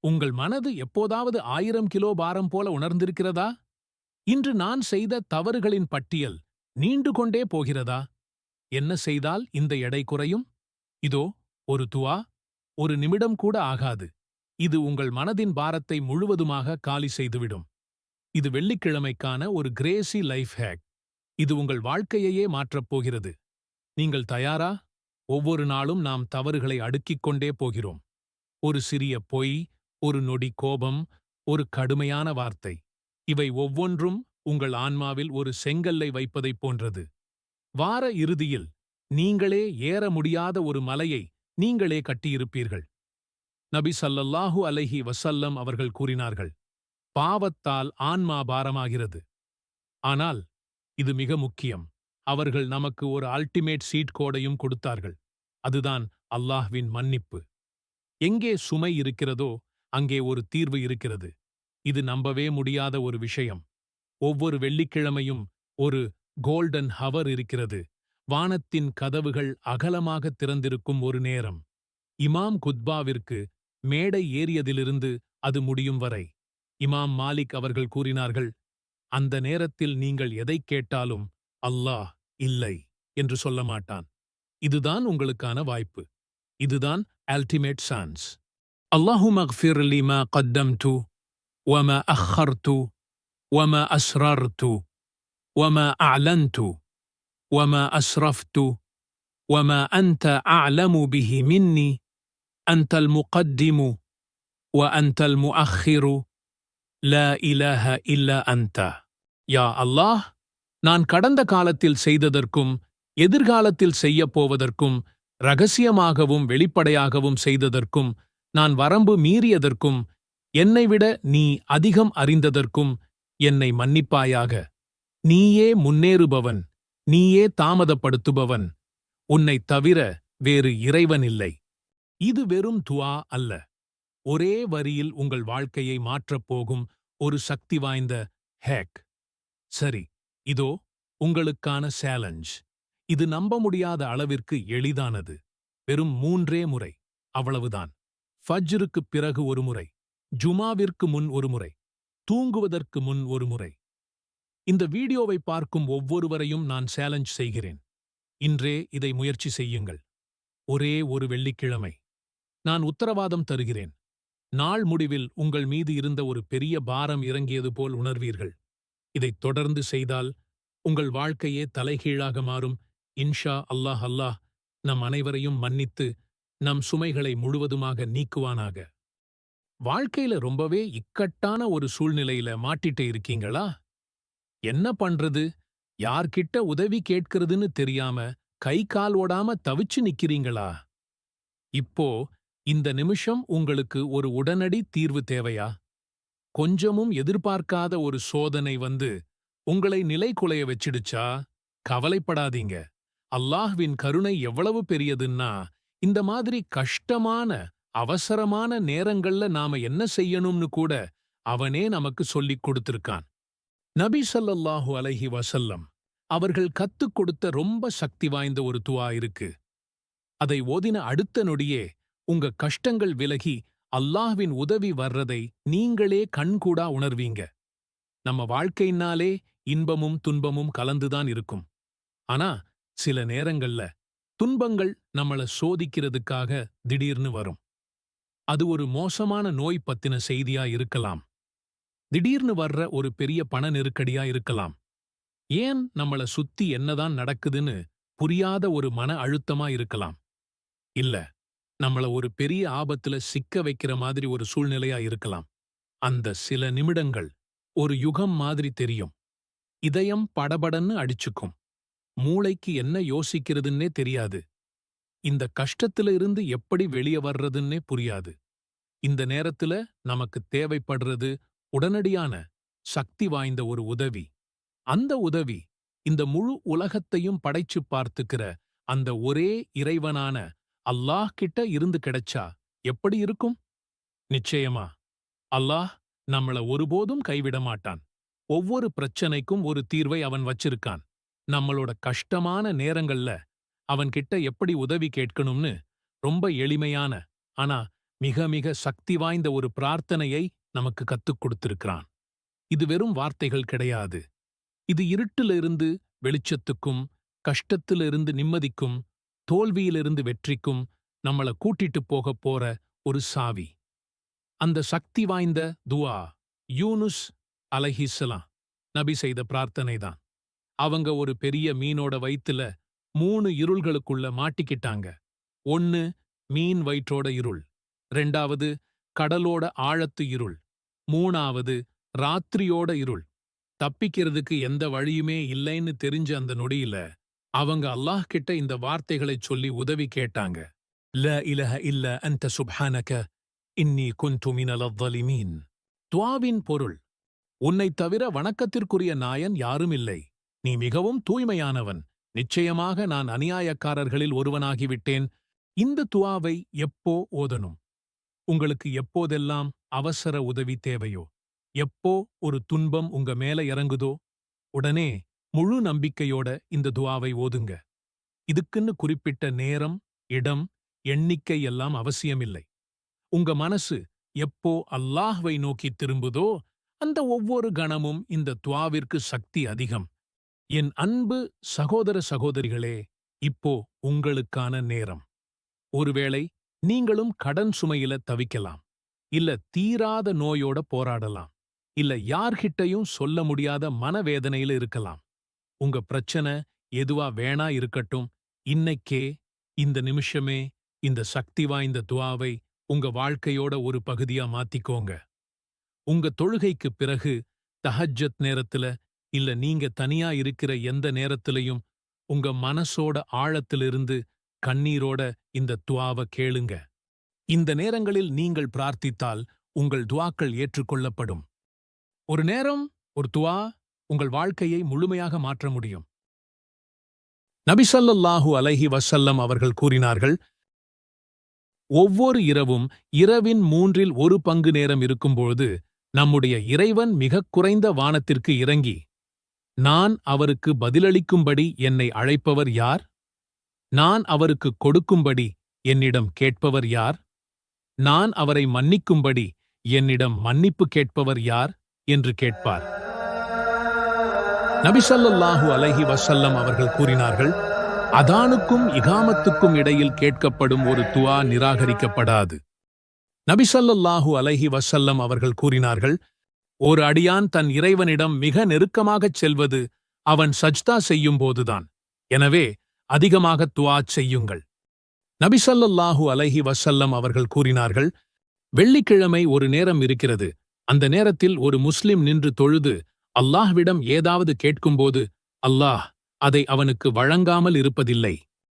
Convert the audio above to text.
உங்கள் மனது எப்போதாவது 1000 கிலோ பாரம் போல உணர்ந்திருக்கிறதா? இன்று நான் செய்த தவறுகளின் பட்டியல் நீண்டு கொண்டே போகிறதா? என்ன செய்தால் இந்த எடை குறையும்? இதோ ஒரு துவா, ஒரு நிமிடம் கூட ஆகாது. இது உங்கள் மனதின் பாரத்தை முழுவதுமாக காலி செய்துவிடும். இது வெள்ளிக்கிழமைக்கான ஒரு கிரேசி லைஃப் ஹேக். இது உங்கள் வாழ்க்கையையே மாற்றப் போகிறது. நீங்கள் தயாரா? ஒவ்வொரு நாளும் நாம் தவறுகளை அடுக்கிக் கொண்டே போகிறோம். ஒரு சிறிய பொய், ஒரு நொடி கோபம், ஒரு கடுமையான வார்த்தை. இவை ஒவ்வொன்றும் உங்கள் ஆன்மாவில் ஒரு செங்கல்லை வைப்பதைப் போன்றது. வார இறுதியில் நீங்களே ஏற முடியாத ஒரு மலையை நீங்களே கட்டியிருப்பீர்கள். நபி ஸல்லல்லாஹு அலைஹி வஸல்லம் அவர்கள் கூறினார்கள், பாவத்தால் ஆன்மா பாரமாகிறது. ஆனால் இது மிக முக்கியம். அவர்கள் நமக்கு ஒரு அல்டிமேட் சீட் கோடையும் கொடுத்தார்கள். அதுதான் அல்லாஹ்வின் மன்னிப்பு. எங்கே சுமை இருக்கிறதோ அங்கே ஒரு தீர்வு இருக்கிறது. இது நம்பவே முடியாத ஒரு விஷயம். ஒவ்வொரு வெள்ளிக்கிழமையும் ஒரு கோல்டன் ஹவர் இருக்கிறது. வானத்தின் கதவுகள் அகலமாக திறந்திருக்கும் ஒரு நேரம். இமாம் குத்பாவிற்கு மேடை ஏறியதிலிருந்து அது முடியும் வரை. இமாம் மாலிக் அவர்கள் கூறினார்கள், அந்த நேரத்தில் நீங்கள் எதைக் கேட்டாலும் அல்லாஹ் இல்லை என்று சொல்ல மாட்டான். இதுதான் உங்களுக்கான வாய்ப்பு. இதுதான் அல்டிமேட் சான்ஸ். அல்லாஹும்ம அக்ஃபிர் லி மா கத்தம்து வமா அக்கர்து வமா அஸ்ரர்து வமா அஅலன்து வமா அஸ்ரஃப்து வமா அன்த அஅலமு பிஹி மின்னி அன்தல் முகத்திமு வ அன்தல் முஅக்கிரு லா இலாஹ இல்லா அன்த. யா அல்லாஹ், நான் கடந்த காலத்தில் செய்ததற்கும் எதிர்காலத்தில் செய்யப்போவதற்கும் ரகசியமாகவும் வெளிப்படையாகவும் செய்ததற்கும் நான் வரம்பு மீறியதற்கும் என்னைவிட நீ அதிகம் அறிந்ததற்கும் என்னை மன்னிப்பாயாக. நீயே முன்னேறுபவன், நீயே தாமதப்படுத்துபவன். உன்னைத் தவிர வேறு இறைவனில்லை. இது வெறும் துஆ அல்ல. ஒரே வரியில் உங்கள் வாழ்க்கையை மாற்றப் போகும் ஒரு சக்தி வாய்ந்த ஹேக். சரி, இதோ உங்களுக்கான சேலஞ்ச். இது நம்ப முடியாத அளவிற்கு எளிதானது. வெறும் 3 முறை, அவ்வளவுதான். ஃபஜ்ருக்குப் பிறகு ஒரு முறை, ஜுமாவிற்கு முன் ஒரு முறை, தூங்குவதற்கு முன் ஒரு முறை. இந்த வீடியோவை பார்க்கும் ஒவ்வொருவரையும் நான் சேலஞ்ச் செய்கிறேன். இன்றே இதை முயற்சி செய்யுங்கள். ஒரே ஒரு வெள்ளிக்கிழமை. நான் உத்தரவாதம் தருகிறேன். நாள் முடிவில் உங்கள் மீது இருந்த ஒரு பெரிய பாரம் இறங்கியது போல் உணர்வீர்கள். இதைத் தொடர்ந்து செய்தால் உங்கள் வாழ்க்கையே தலைகீழாக மாறும். இன்ஷா அல்லாஹ். அல்லாஹ் நம் அனைவரையும் மன்னித்து நம் சுமைகளை முழுவதுமாக நீக்குவானாக. வாழ்க்கையில ரொம்பவே இக்கட்டான ஒரு சூழ்நிலையில மாட்டிட்டு இருக்கீங்களா? என்ன பண்றது, யார்கிட்ட உதவி கேட்கிறதுன்னு தெரியாம கை கால் ஓடாம தவிச்சு நிக்கிறீங்களா? இப்போ இந்த நிமிஷம் உங்களுக்கு ஒரு உடனடி தீர்வு தேவையா? கொஞ்சமும் எதிர்பார்க்காத ஒரு சோதனை வந்து உங்களை நிலைகுலைய வச்சிடுச்சா? கவலைப்படாதீங்க. அல்லாஹ்வின் கருணை எவ்வளவு பெரியதுன்னா, இந்த மாதிரி கஷ்டமான அவசரமான நேரங்கள்ல நாம என்ன செய்யணும்னு கூட அவனே நமக்கு சொல்லிக் கொடுத்திருக்கான். நபி ஸல்லல்லாஹு அலைஹி வஸல்லம் அவர்கள் கத்துக் கொடுத்த ரொம்ப சக்தி வாய்ந்த ஒரு துஆ இருக்கு. அதை ஓதின அடுத்த நொடியே உங்க கஷ்டங்கள் விலகி அல்லாஹ்வின் உதவி வர்றதை நீங்களே கண்கூடா உணர்வீங்க. நம்ம வாழ்க்கையினாலே இன்பமும் துன்பமும் கலந்துதான் இருக்கும். ஆனா சில நேரங்கள்ல துன்பங்கள் நம்மள சோதிக்கிறதுக்காக திடீர்னு வரும். அது ஒரு மோசமான நோய் பத்தின செய்தியா இருக்கலாம். திடீர்னு வர்ற ஒரு பெரிய பண நெருக்கடியா இருக்கலாம். ஏன் நம்மள சுத்தி என்னதான் நடக்குதுன்னு புரியாத ஒரு மன அழுத்தமா இருக்கலாம். இல்ல, நம்மள ஒரு பெரிய ஆபத்துல சிக்க வைக்கிற மாதிரி ஒரு சூழ்நிலையா இருக்கலாம். அந்த சில நிமிடங்கள் ஒரு யுகம் மாதிரி தெரியும். இதயம் படபடன்னு அடிச்சுக்கும். மூளைக்கு என்ன யோசிக்கிறதுன்னே தெரியாது. இந்த கஷ்டத்துல இருந்து எப்படி வெளிய வர்றதுன்னே புரியாது. இந்த நேரத்துல நமக்கு தேவைப்படுறது உடனடியான சக்தி வாய்ந்த ஒரு உதவி. அந்த உதவி இந்த முழு உலகத்தையும் படைச்சுப் பார்த்துக்கிற அந்த ஒரே இறைவனான அல்லாஹ் கிட்ட இருந்து கிடைச்சா எப்படி இருக்கும்? நிச்சயமா அல்லாஹ் நம்மள ஒருபோதும் கைவிட மாட்டான். ஒவ்வொரு பிரச்சனைக்கும் ஒரு தீர்வை அவன் வச்சிருக்கான். நம்மளோட கஷ்டமான நேரங்கள்ல அவன்கிட்ட எப்படி உதவி கேட்கணும்னு ரொம்ப எளிமையான, ஆனா மிக மிக சக்தி வாய்ந்த ஒரு பிரார்த்தனையை நமக்கு கத்துக் கொடுத்திருக்கிறான். இது வெறும் வார்த்தைகள் கிடையாது. இது இருட்டிலிருந்து வெளிச்சத்துக்கும், கஷ்டத்திலிருந்து நிம்மதிக்கும், தோல்வியிலிருந்து வெற்றிக்கும் நம்மள கூட்டிட்டு போகப் போற ஒரு சாவி. அந்த சக்தி வாய்ந்த துஆ யூனுஸ் அலைஹிஸ்ஸலாம் நபி செய்த பிரார்த்தனைதான். அவங்க ஒரு பெரிய மீனோட வயித்துல 3 இருள்களுக்குள்ள மாட்டிக்கிட்டாங்க. 1 மீன் வயிற்றோட இருள், 2வது கடலோட ஆழத்து இருள், 3வது ராத்திரியோட இருள். தப்பிக்கிறதுக்கு எந்த வழியுமே இல்லைன்னு தெரிஞ்ச அந்த நொடியில அவங்க அல்லாஹ் கிட்ட இந்த வார்த்தைகளைச் சொல்லி உதவி கேட்டாங்க. லா இலஹ இல்ல அன்த சுப்ஹானக இன்னி குன்து மினல் ظالمين. துஆவின் பொருள், உன்னைத் தவிர வணக்கத்திற்குரிய நாயன் யாருமில்லை. நீ மிகவும் தூய்மையானவன். நிச்சயமாக நான் அநியாயக்காரர்களில் ஒருவனாகிவிட்டேன். இந்த துஆவை எப்போ ஓதணும்? உங்களுக்கு எப்போதெல்லாம் அவசர உதவி தேவையோ, எப்போ ஒரு துன்பம் உங்க மேல இறங்குதோ, உடனே முழு நம்பிக்கையோட இந்த துஆவை ஓதுங்க. இதுக்குன்னு குறிப்பிட்ட நேரம், இடம், எண்ணிக்கை எல்லாம் அவசியமில்லை. உங்க மனசு எப்போ அல்லாஹ்வை நோக்கி திரும்புதோ அந்த ஒவ்வொரு கணமும் இந்த துஆவிற்கு சக்தி அதிகம். என் அன்பு சகோதர சகோதரிகளே, இப்போ உங்களுக்கான நேரம். ஒருவேளை நீங்களும் கடன் சுமையில தவிக்கலாம், இல்ல தீராத நோயோட போராடலாம், இல்ல யார்கிட்டயும் சொல்ல முடியாத மனவேதனையில இருக்கலாம். உங்க பிரச்சனை எதுவா வேணா இருக்கட்டும், இன்னைக்கே, இந்த நிமிஷமே இந்த சக்தி வாய்ந்த துஆவை உங்க வாழ்க்கையோட ஒரு பகுதியா மாத்திக்கோங்க. உங்க தொழுகைக்குப் பிறகு, தஹஜ்ஜத் நேரத்துல, இல்ல நீங்க தனியா இருக்கிற எந்த நேரத்திலையும் உங்க மனசோட ஆழத்திலிருந்து கண்ணீரோட இந்த துஆவ கேளுங்க. இந்த நேரங்களில் நீங்கள் பிரார்த்தித்தால் உங்கள் துஆக்கள் ஏற்றுக்கொள்ளப்படும். ஒரு நேரம், ஒரு துஆ உங்கள் வாழ்க்கையை முழுமையாக மாற்ற முடியும். நபி ஸல்லல்லாஹு அலைஹி வஸல்லம் அவர்கள் கூறினார்கள், ஒவ்வொரு இரவும் இரவின் 1/3 பங்கு நேரம் இருக்கும்பொழுது நம்முடைய இறைவன் மிகக் குறைந்த வானத்திற்கு இறங்கி, நான் அவருக்கு பதிலளிக்கும்படி என்னை அழைப்பவர் யார்? நான் அவருக்கு கொடுக்கும்படி என்னிடம் கேட்பவர் யார்? நான் அவரை மன்னிக்கும்படி என்னிடம் மன்னிப்பு கேட்பவர் யார் என்று கேட்பார். நபி ஸல்லல்லாஹு அலைஹி வஸல்லம் அவர்கள் கூறினார்கள், அதானுக்கும் இகாமத்துக்கும் இடையில் கேட்கப்படும் ஒரு துஆ நிராகரிக்கப்படாது. நபி ஸல்லல்லாஹு அலைஹி வஸல்லம் அவர்கள் கூறினார்கள், ஒரு அடியான் தன் இறைவனிடம் மிக நெருக்கமாகச் செல்வது அவன் சஜ்தா செய்யும்போதுதான். எனவே அதிகமாக துஆ செய்யுங்கள். நபி ஸல்லல்லாஹு அலைஹி வஸல்லம் அவர்கள் கூறினார்கள், வெள்ளிக்கிழமை ஒரு நேரம் இருக்கிறது. அந்த நேரத்தில் ஒரு முஸ்லிம் நின்று தொழுது அல்லாஹ்விடம் ஏதாவது கேட்கும்போது அல்லாஹ் அதை அவனுக்கு வழங்காமல் இருப்பதில்லை.